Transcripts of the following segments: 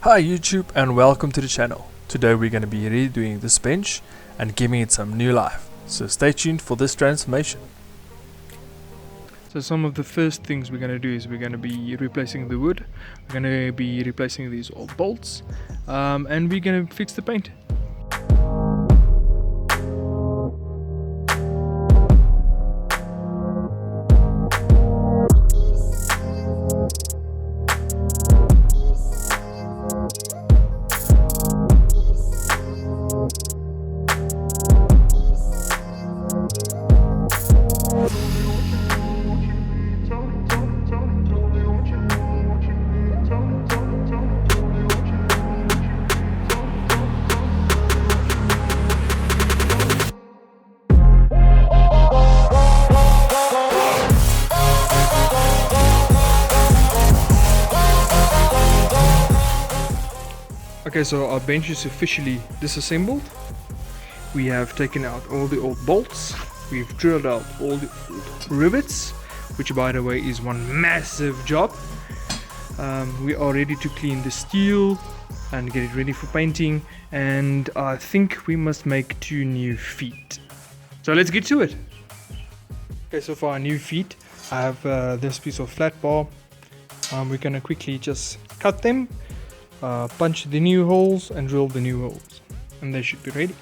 Hi YouTube and welcome to the channel. Today we're going to be redoing this bench and giving it some new life. So stay tuned for this transformation. So some of the first things we're going to do is we're going to be replacing the wood. We're going to be replacing these old bolts and we're going to fix the paint. Okay, so our bench is officially disassembled. We have taken out all the old bolts. We've drilled out all the old rivets, which by the way is one massive job. We are ready to clean the steel and get it ready for painting, and I think we must make 2 new feet. So let's get to it. Okay, so for our new feet, I have this piece of flat bar. We're gonna quickly just cut them, punch the new holes and drill the new holes, and they should be ready.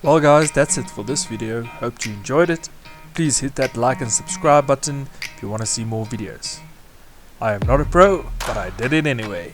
Well guys, that's it for this video. Hope you enjoyed it. Please hit that like and subscribe button if you want to see more videos. I am not a pro, but I did it anyway.